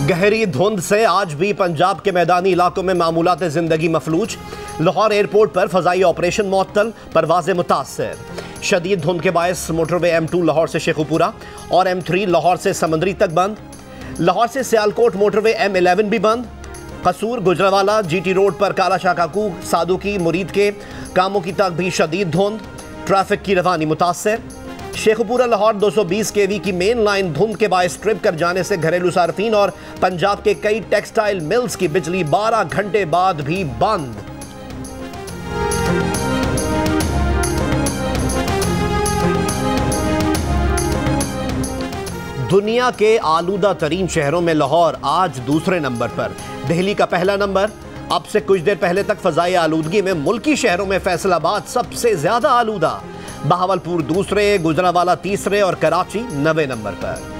गहरी धुंध से आज भी पंजाब के मैदानी इलाकों में मामूलात जिंदगी मफलूज। लाहौर एयरपोर्ट पर फजाई ऑपरेशन मुअत्तल, परवाज़ें मुतासर। शदीद धुंध के बायस मोटरवे M2 लाहौर से शेखुपुरा और M3 लाहौर से समंदरी तक बंद। लाहौर से सियालकोट मोटरवे M11 भी बंद। कसूर गुजरावाला GT रोड पर काला शाकाकू सादुकी मुरीद के कामों की तक भी शदीद धुंध, ट्रैफिक की रवानी मुतासर। शेखुपुरा लाहौर 220 kV की मेन लाइन धुंध के बायस ट्रिप कर जाने से घरेलू सार्फिन और पंजाब के कई टेक्सटाइल मिल्स की बिजली 12 घंटे बाद भी बंद। दुनिया के आलूदा तरीन शहरों में लाहौर आज दूसरे नंबर पर, दिल्ली का पहला नंबर। अब से कुछ देर पहले तक फजाई आलूदगी में मुल्की शहरों में फैसलाबाद सबसे ज्यादा आलूदा, बहावलपुर दूसरे, गुजरावाला तीसरे और कराची 90 नंबर पर।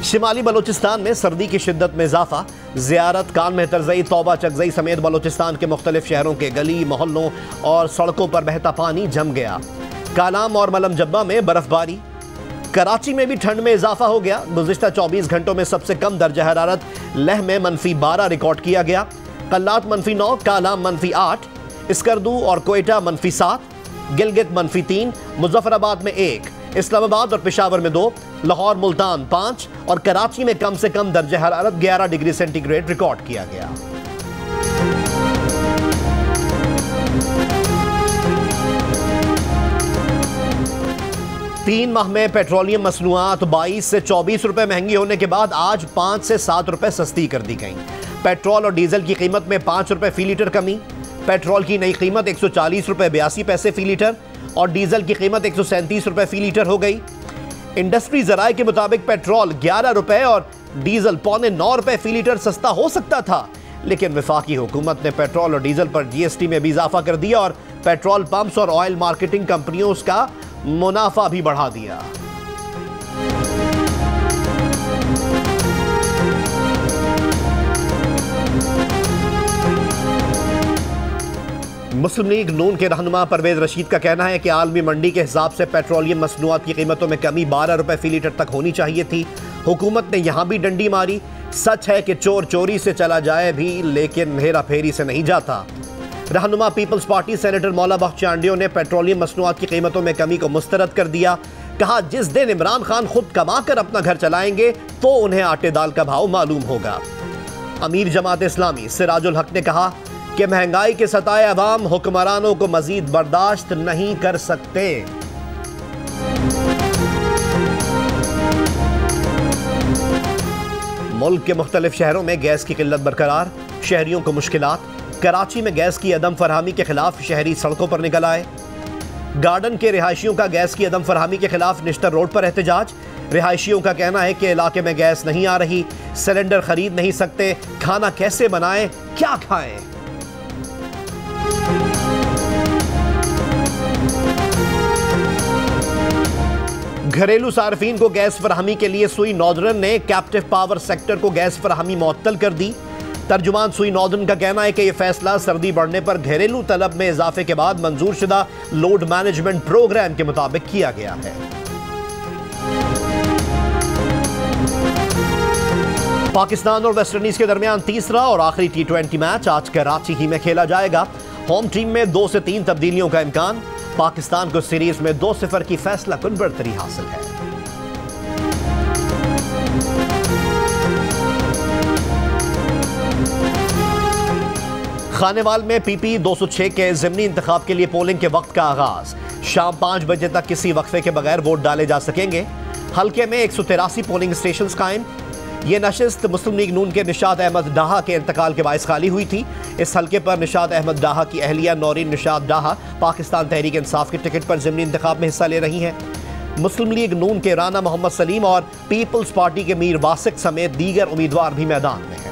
शिमाली बलोचिस्तान में सर्दी की शिद्दत में इजाफा। ज़ियारत कान में तरजई, तौबा चकजई समेत बलोचिस्तान के मुख्तलिफ शहरों के गली मोहल्लों और सड़कों पर बहता पानी जम गया। कालाम और मलम जब्बा में बर्फबारी। कराची में भी ठंड में इजाफा हो गया। गुज़िश्ता 24 घंटों में सबसे कम दर्जा हरारत लह में -12 रिकॉर्ड किया गया। कल्लात -9, कालाम -8, स्कर्दू और कोयटा -7, गिलगित -3, मुजफ्फराबाद में 1, इस्लामाबाद और पेशावर में 2, लाहौर मुल्तान 5 और कराची में कम से कम दर्जा हरारत 11 डिग्री सेंटीग्रेड रिकॉर्ड किया गया। तीन माह में पेट्रोलियम मसनूआत 22 से 24 रुपए महंगी होने के बाद आज 5 से 7 रुपए सस्ती कर दी गई। पेट्रोल और डीजल की कीमत में 5 रुपए फी लीटर कमी। पेट्रोल की नई कीमत 140 रुपए 82 पैसे फी लीटर और डीजल की कीमत 137 रुपए फी लीटर हो गई। इंडस्ट्री ज़राए के मुताबिक पेट्रोल 11 रुपए और डीजल 8.25 रुपए फी लीटर सस्ता हो सकता था, लेकिन वफाकी हुकूमत ने पेट्रोल और डीजल पर GST में भी इजाफा कर दिया और पेट्रोल पंप्स और ऑयल मार्केटिंग कंपनियों का मुनाफा भी बढ़ा दिया। मुस्लिम लीग नून के रहनुमा परवेज रशीद का कहना है कि आलमी मंडी के हिसाब से पेट्रोलियम मसनूआत की कीमतों में कमी 12 रुपए फी लीटर तक होनी चाहिए थी। हुकूमत ने यहां भी डंडी मारी। सच है कि चोर चोरी से चला जाए भी, लेकिन हेरा फेरी से नहीं जाता। रहनुमा पीपल्स पार्टी सेनेटर मौला बख्श चांडियो ने पेट्रोलियम मसनूआत की कीमतों में कमी को मुस्तरद कर दिया। कहा, जिस दिन इमरान खान खुद कमा कर अपना घर चलाएंगे तो उन्हें आटे दाल का भाव मालूम होगा। अमीर जमात इस्लामी सिराजुल हक ने कहा कि महंगाई के सताए अवाम हुक्मरानों को मजीद बर्दाश्त नहीं कर सकते। मुल्क के मुख्तलिफ शहरों में गैस की किल्लत बरकरार, शहरियों को मुश्किलात। कराची में गैस की अदम फरहमी के खिलाफ शहरी सड़कों पर निकल आए। गार्डन के रिहायशियों का गैस की अदम फरहमी के खिलाफ निश्तर रोड पर एहतजाज। रिहायशियों का कहना है कि इलाके में गैस नहीं आ रही, सिलेंडर खरीद नहीं सकते, खाना कैसे बनाएं, क्या खाएं। घरेलू सार्फिन को गैस फराहमी के लिए सुई नॉर्दर्न ने कैप्टिव पावर सेक्टर को गैस फराहमी मुअत्तल कर दी। तर्जुमान सुई नॉर्दर्न का कहना है कि यह फैसला सर्दी बढ़ने पर घरेलू तलब में इजाफे के बाद मंजूर शुदा लोड मैनेजमेंट प्रोग्राम के मुताबिक किया गया है। पाकिस्तान और वेस्ट इंडीज के दरमियान तीसरा और आखिरी T20 मैच आज कराची ही में खेला जाएगा। होम टीम में 2 से 3 तब्दीलियों का इम्कान। पाकिस्तान को सीरीज में 2-0 की फैसला कुन बढ़तरी हासिल है। खानेवाल में PP 206 के ज़िमनी इंतखाब के लिए पोलिंग के वक्त का आगाज। शाम 5 बजे तक किसी वक्फे के बगैर वोट डाले जा सकेंगे। हल्के में 183 पोलिंग स्टेशन कायम। ये नशिस्त मुस्लिम लीग नून के निशात अहमद डाहा के इंतकाल के बायस खाली हुई थी। इस हल्के पर निशात अहमद डाहा की अहलिया नौरीन निशात डाहा पाकिस्तान तहरीक इंसाफ के टिकट पर ज़िमनी इंतखाब में हिस्सा ले रही हैं। मुस्लिम लीग नून के राना मोहम्मद सलीम और पीपल्स पार्टी के मीर वासिक समेत दीगर उम्मीदवार भी मैदान में हैं।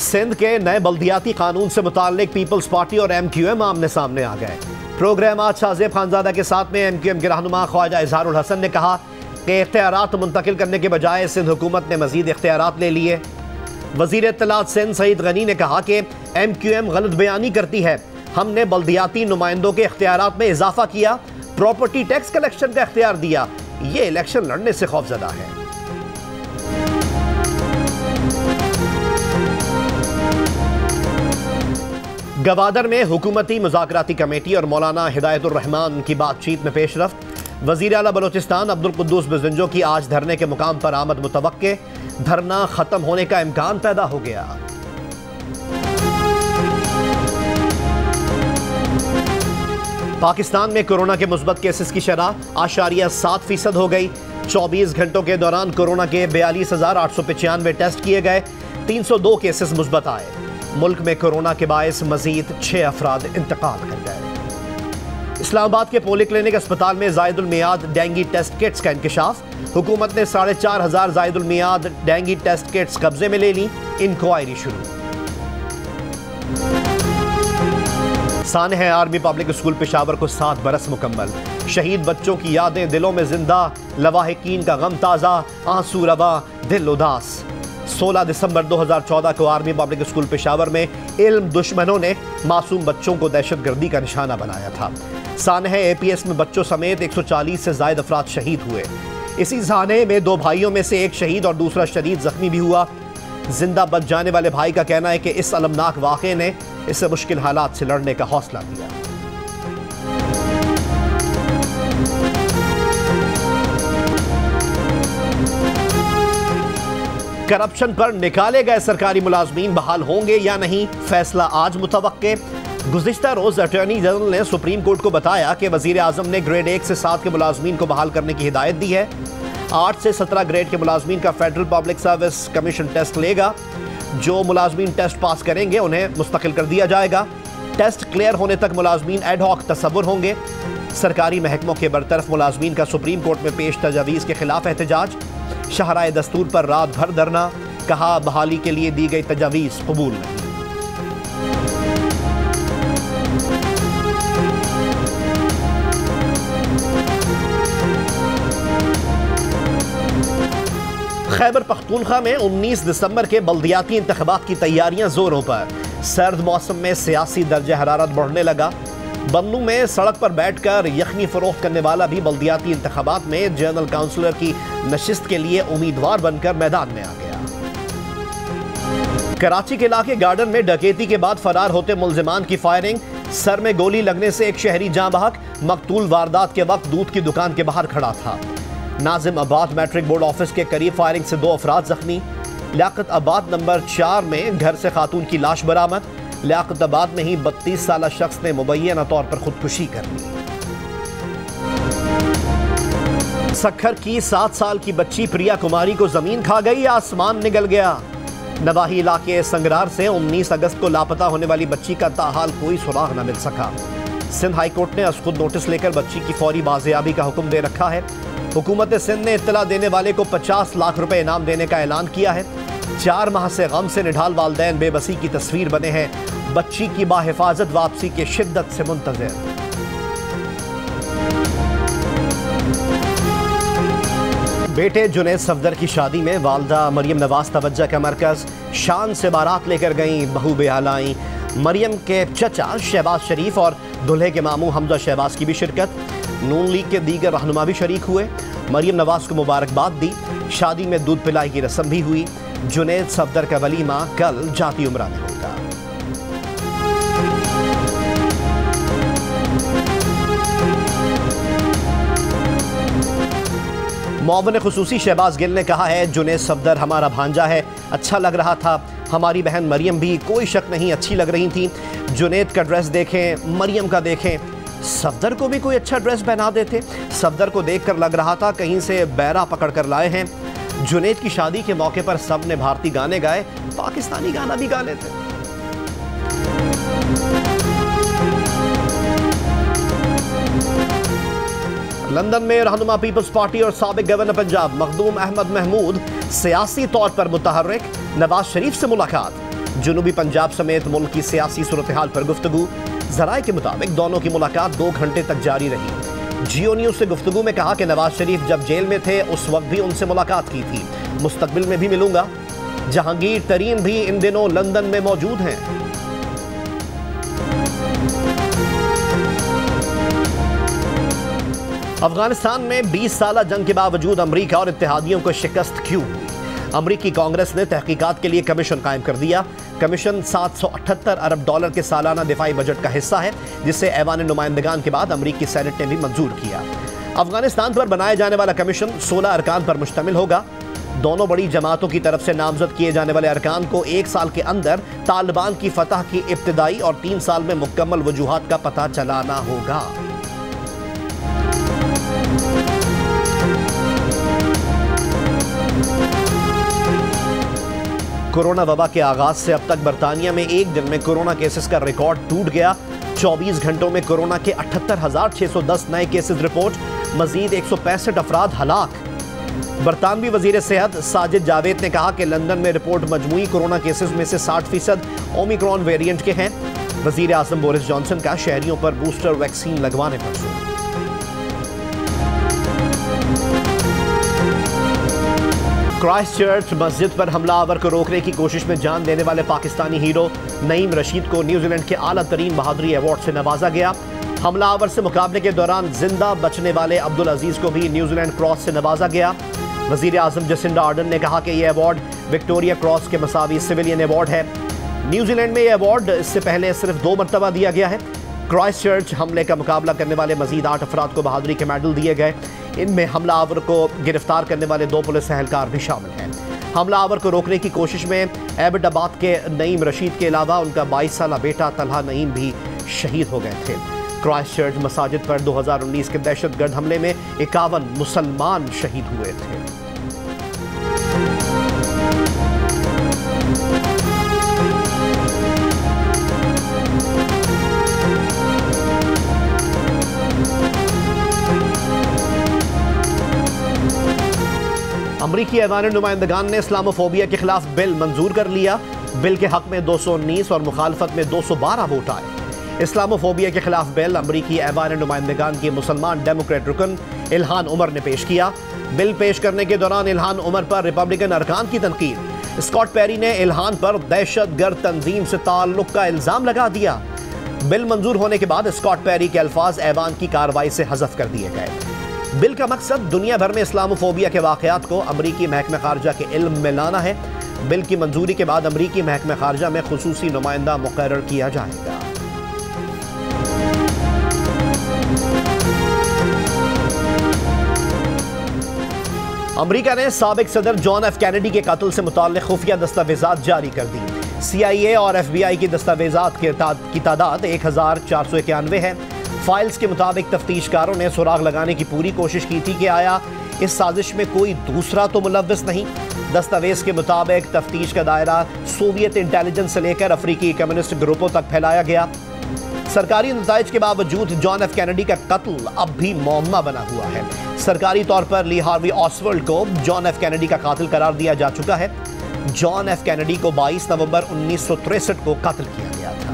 सिंध के नए बल्दियाती कानून से मुताल्लिक पीपल्स पार्टी और MQM आमने सामने आ गए। प्रोग्राम आज शाहजेब खानजादा के साथ में MQM के रहनुमा ख्वाजा इजहारुल हसन ने कहा के इख्तियारात मुंतकिल करने के बजाय सिंध हुकूमत ने मजीद इख्तियारात ले लिए। वज़ीर इत्तलात सिंध सईद गनी ने कहा कि MQM गलत बयानी करती है। हमने बल्दियाती नुमाइंदों के इख्तियारात में इजाफा किया, प्रॉपर्टी टैक्स कलेक्शन का इख्तियार दिया। ये इलेक्शन लड़ने से खौफजदा है। गवादर में हुकूमती मुज़ाकराती कमेटी और मौलाना हिदायतुर रहमान की बातचीत में पेशरफ्त। वज़ीर आला बलोचिस्तान अब्दुल कुद्दूस बिज़ंजो की आज धरने के मुकाम पर आमद मुतवक्के। धरना खत्म होने का इम्कान पैदा हो गया। पाकिस्तान में कोरोना के मुस्बत केसेस की शरह 8.7% हो गई। 24 घंटों के दौरान कोरोना के 42,895 टेस्ट किए गए। 302 केसेस मुस्बत आए। मुल्क में कोरोना के बायस मजीद 6 अफराद इंतकाल कर गए। इस्लामाबाद के पोली क्लिनिक अस्पताल में जायदुल मियाद डेंगी टेस्ट किट्स का इंकशाफ। हुकूमत ने 4,500 जायदुल मियाद डेंगी टेस्ट किट्स कब्जे में ले ली। इंक्वायरी शुरू। सानह आर्मी पब्लिक स्कूल पेशावर को 7 बरस मुकम्मल। शहीद बच्चों की यादें दिलों में जिंदा, लवाहिकीन का गम ताज़ा, आंसू रवा, दिल उदास। 16 दिसंबर 2014 को आर्मी पब्लिक स्कूल पेशावर में इल्म दुश्मनों ने मासूम बच्चों को दहशतगर्दी का निशाना बनाया था। सानह APS में बच्चों समेत 140 से ज्यादा अफराद शहीद हुए। इसी सानह में 2 भाइयों में से एक शहीद और दूसरा शदीद जख्मी भी हुआ। जिंदा बच जाने वाले भाई का कहना है कि इस अलमनाक वाक़े ने इससे मुश्किल हालात से लड़ने का हौसला दिया। करप्शन पर निकाले गए सरकारी मुलाजमीन बहाल होंगे या नहीं, फैसला आज मुतवक्के। गुज़िश्ता रोज अटॉर्नी जनरल ने सुप्रीम कोर्ट को बताया कि वज़ीर आज़म ने ग्रेड 1 से 7 के मुलाजमीन को बहाल करने की हिदायत दी है। 8 से 17 ग्रेड के मुलाजमीन का federal public service commission test लेगा। जो मुलाजमीन टेस्ट पास करेंगे उन्हें मुस्तकिल कर दिया जाएगा। टेस्ट क्लियर होने तक मुलाजमीन एड हॉक तसव्वुर होंगे। सरकारी महकमों के बरतरफ मुलाजमीन का सुप्रीम कोर्ट में पेश तजावीज़ के खिलाफ एहतजाज। शाहराए दस्तूर पर रात भर धरना। कहा बहाली के लिए दी गई तजावीज़ कबूल नहीं। खैबर पख्तूनख्वा में 19 दिसंबर के बल्दियाती इंतखाबात की तैयारियां जोरों पर। सर्द मौसम में सियासी दर्जा हरारत बढ़ने लगा। बन्नू में सड़क पर बैठकर यखनी फरोख्त करने वाला भी बल्दियाती इंतखाबात में जनरल काउंसलर की नशिस्त के लिए उम्मीदवार बनकर मैदान में आ गया। कराची के इलाके गार्डन में डकैती के बाद फरार होते मुल्जिमान की फायरिंग। सर में गोली लगने से एक शहरी जाँ बहक। मकतूल वारदात के वक्त दूध की दुकान के बाहर खड़ा था। नाजिम आबाद मैट्रिक बोर्ड ऑफिस के करीब फायरिंग से 2 अफराद जख्मी। लियाकत आबाद नंबर 4 में घर से खातून की लाश बरामद। लियाकत आबाद में ही 32 साला शख्स ने मुबैना तौर पर खुदकुशी कर ली। सक्खर की 7 साल की बच्ची प्रिया कुमारी को जमीन खा गई, आसमान निगल गया। नवाही इलाके संगरार से 19 अगस्त को लापता होने वाली बच्ची का ताहाल कोई सुराग न मिल सका। सिंध हाईकोर्ट ने अज खुद नोटिस लेकर बच्ची की फौरी बाजियाबी का हुक्म दे रखा है। हुकूमत सिंध ने इत्तला देने वाले को 50 लाख रुपए इनाम देने का ऐलान किया है। 4 माह से गम से निढाल वालदैन बेबसी की तस्वीर बने हैं। बच्ची की बाहिफाजत वापसी के शिद्दत से मुंतज़िर। बेटे जुनैद सफदर की शादी में वालदा मरियम नवाज तवज्जो का मरकज। शान से बारात लेकर गईं, बहू बेहाल आईं। मरियम के चचा शहबाज शरीफ और दूल्हे के मामू हमजा शहबाज की भी शिरकत। नून लीग के दीगर रहनुमा भी शरीक हुए। मरियम नवाज को मुबारकबाद दी। शादी में दूध पिलाई की रस्म भी हुई। जुनैद सफदर का वलीमा कल जाती उम्रा में होगा। मुअव्विन खुसूसी शहबाज गिल ने कहा है, जुनैद सफदर हमारा भांजा है, अच्छा लग रहा था। हमारी बहन मरियम भी कोई शक नहीं अच्छी लग रही थी। जुनैद का ड्रेस देखें, मरियम का देखें, सफदर को भी कोई अच्छा ड्रेस पहना देते। सफदर को देखकर लग रहा था कहीं से बैरा पकड़ कर लाए हैं। जुनैद की शादी के मौके पर सब ने भारतीय गाने गाए, पाकिस्तानी गाना भी गा लेते। लंदन में रहनुमा पीपल्स पार्टी और साबिक गवर्नर पंजाब मखदूम अहमद महमूद सियासी तौर पर मुतहर्रिक। नवाज शरीफ से मुलाकात। जुनूबी पंजाब समेत मुल्क की सियासी सूरत हाल पर गुफ्तगू। जराए के मुताबिक दोनों की मुलाकात 2 घंटे तक जारी रही। जियो न्यूज से गुफ्तगू में कहा कि नवाज शरीफ जब जेल में थे उस वक्त भी उनसे मुलाकात की थी, मुस्तकबिल में भी मिलूंगा। जहांगीर तरीन भी इन दिनों लंदन में मौजूद हैं। अफगानिस्तान में 20 साल जंग के बावजूद अमरीका और इत्तेहादियों को शिकस्त क्यों हुई? अमरीकी कांग्रेस ने तहकीकात के लिए कमीशन कायम कर दिया। कमीशन $778 अरब के सालाना दिफाई बजट का हिस्सा है, जिसे ऐवान नुमाइंदगान के बाद अमरीकी सेनेट ने भी मंजूर किया। अफगानिस्तान पर बनाए जाने वाला कमीशन 16 अरकान पर मुश्तमिल होगा। दोनों बड़ी जमातों की तरफ से नामजद किए जाने वाले अरकान को 1 साल के अंदर तालिबान की फतह की इब्तिदाई और 3 साल में मुकम्मल वजूहात का पता चलाना होगा। कोरोना वबा के आगाज से अब तक बरतानिया में एक दिन में कोरोना केसेस का रिकॉर्ड टूट गया। 24 घंटों में कोरोना के 78,610 नए केसेस रिपोर्ट, मजीद 165 अफराद हलाक। बरतानवी वजीर सेहत साजिद जावेद ने कहा कि लंदन में रिपोर्ट मजमूई कोरोना केसेस में से 60% ओमिक्रॉन वेरिएंट के हैं। वजीर आजम बोरिस जॉनसन का शहरियों पर बूस्टर वैक्सीन लगवाने पर जोर। क्राइस्टचर्च मस्जिद पर हमलावर को रोकने की कोशिश में जान देने वाले पाकिस्तानी हीरो नईम रशीद को न्यूजीलैंड के आला तरीन बहादुरी अवार्ड से नवाजा गया। हमलावर से मुकाबले के दौरान जिंदा बचने वाले अब्दुल अजीज को भी न्यूजीलैंड क्रॉस से नवाजा गया। वजीर आजम जसिंडा आर्डन ने कहा कि यह अवार्ड विक्टोरिया क्रॉस के मसावी सिविलियन अवार्ड है। न्यूजीलैंड में यह अवार्ड इससे पहले सिर्फ 2 मरतबा दिया गया है। क्राइस्टचर्च हमले का मुकाबला करने वाले मजीद 8 अफराद को बहादुरी के मेडल दिए गए। इनमें हमलावर को गिरफ्तार करने वाले 2 पुलिस एहलकार भी शामिल हैं। हमलावर को रोकने की कोशिश में एबटाबाद के नईम रशीद के अलावा उनका 22 साला बेटा तलहा नईम भी शहीद हो गए थे। क्राइस्टचर्च मसाजिद पर 2019 के दहशतगर्द हमले में 51 मुसलमान शहीद हुए थे। अमरीकी ऐवान नुमाइंदगान ने इस्लामोफोबिया के खिलाफ बिल मंजूर कर लिया। बिल के हक में 219 और मुखालफत में 212 वोट आए। इस्लामोफोबिया के खिलाफ बिल अमरीकी ऐवान नुमाइंदगान की मुसलमान डेमोक्रेट रुकन इल्हान उमर ने पेश किया। बिल पेश करने के दौरान इल्हान उमर पर रिपब्लिकन अरकान की तनकीद। स्कॉट पेरी ने इल्हान पर दहशतगर्द तंजीम से ताल्लुक का इल्जाम लगा दिया। बिल मंजूर होने के बाद स्कॉट पेरी के अल्फाज ऐवान की कार्रवाई से हज़फ कर दिए गए। बिल का मकसद दुनिया भर में इस्लामोफोबिया के वाक़यात को अमरीकी महकमा खारजा के इल्म में लाना है। बिल की मंजूरी के बाद अमरीकी महकमा खारजा में खुसूसी नुमाइंदा मुकर्रर किया जाएगा। अमरीका ने साबिक सदर जॉन एफ कैनेडी के कत्ल से मुताल्लिक़ खुफिया दस्तावेजात जारी कर दी। CIA और FBI की दस्तावेजात की तादाद 1491 है। फाइल्स के मुताबिक तफ्तीशकारों ने सुराग लगाने की पूरी कोशिश की थी कि आया इस साजिश में कोई दूसरा तो मुलव्विस नहीं। दस्तावेज के मुताबिक तफ्तीश का दायरा सोवियत इंटेलिजेंस से लेकर अफ्रीकी कम्युनिस्ट ग्रुपों तक फैलाया गया। सरकारी नताइज के बावजूद जॉन एफ कैनेडी का कत्ल अब भी मौमा बना हुआ है। सरकारी तौर पर ली हार्वी ऑसवाल्ड को जॉन एफ कैनेडी का कातिल करार दिया जा चुका है। जॉन एफ कैनेडी को 22 नवंबर 1963 को कत्ल किया गया था।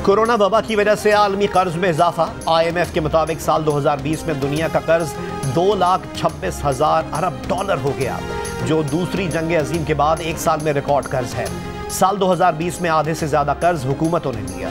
कोरोना वबा की वजह से आलमी कर्ज में इजाफा। IMF के मुताबिक साल 2020 में दुनिया का कर्ज $2,26,000 अरब हो गया, जो दूसरी जंग अजीम के बाद एक साल में रिकॉर्ड कर्ज है। साल 2020 में आधे से ज्यादा कर्ज हुकूमतों ने लिया।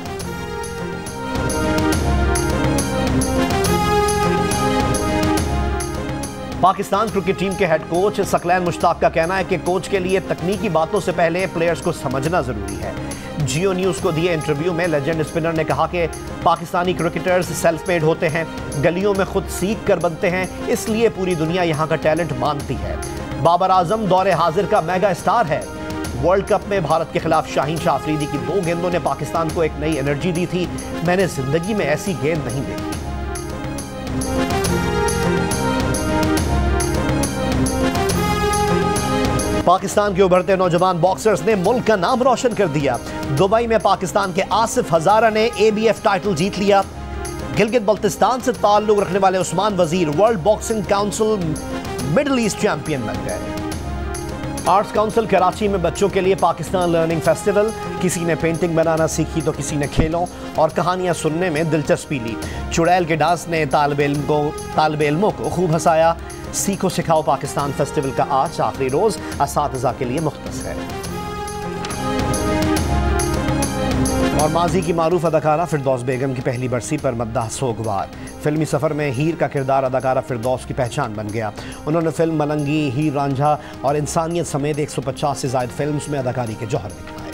पाकिस्तान क्रिकेट टीम के हेड कोच सकलैन मुश्ताक का कहना है कि कोच के लिए तकनीकी बातों से पहले प्लेयर्स को समझना जरूरी है। जियो न्यूज को दिए इंटरव्यू में लेजेंड स्पिनर ने कहा कि पाकिस्तानी क्रिकेटर्स सेल्फ मेड होते हैं, गलियों में खुद सीख कर बनते हैं, इसलिए पूरी दुनिया यहां का टैलेंट मानती है। बाबर आजम दौरे हाजिर का मेगा स्टार है। वर्ल्ड कप में भारत के खिलाफ शाहीन शाह अफरीदी की 2 गेंदों ने पाकिस्तान को एक नई एनर्जी दी थी। मैंने जिंदगी में ऐसी गेंद नहीं देखी। पाकिस्तान के उभरते नौजवान बॉक्सर्स ने मुल्क का नाम रोशन कर दिया। दुबई में पाकिस्तान के आसिफ हजारा ने ABF टाइटल जीत लिया। गिलगित बल्तिस्तान से ताल्लुक रखने वाले उस्मान वजीर world boxing council middle east champion बन गए। आर्ट्स काउंसिल कराची में बच्चों के लिए पाकिस्तान लर्निंग फेस्टिवल। किसी ने पेंटिंग बनाना सीखी तो किसी ने खेलों और कहानियां सुनने में दिलचस्पी ली। चुड़ैल के डांस ने तालिब इल्मों को खूब हंसाया। सीखो सिखाओ पाकिस्तान फेस्टिवल का आज आखिरी रोज असातिज़ा के लिए मुख्तस है। और माजी की मारूफ अदाकारा फिरदौस बेगम की पहली बरसी पर मद्दाह सोगवार। फिल्मी सफ़र में हीर का किरदार अदाकारा फिरदौस की पहचान बन गया। उन्होंने फिल्म मलंगी, हीर रांझा और इंसानियत समेत 150 से ज़ायद फिल्म्स में अदाकारी के जौहर दिखाए।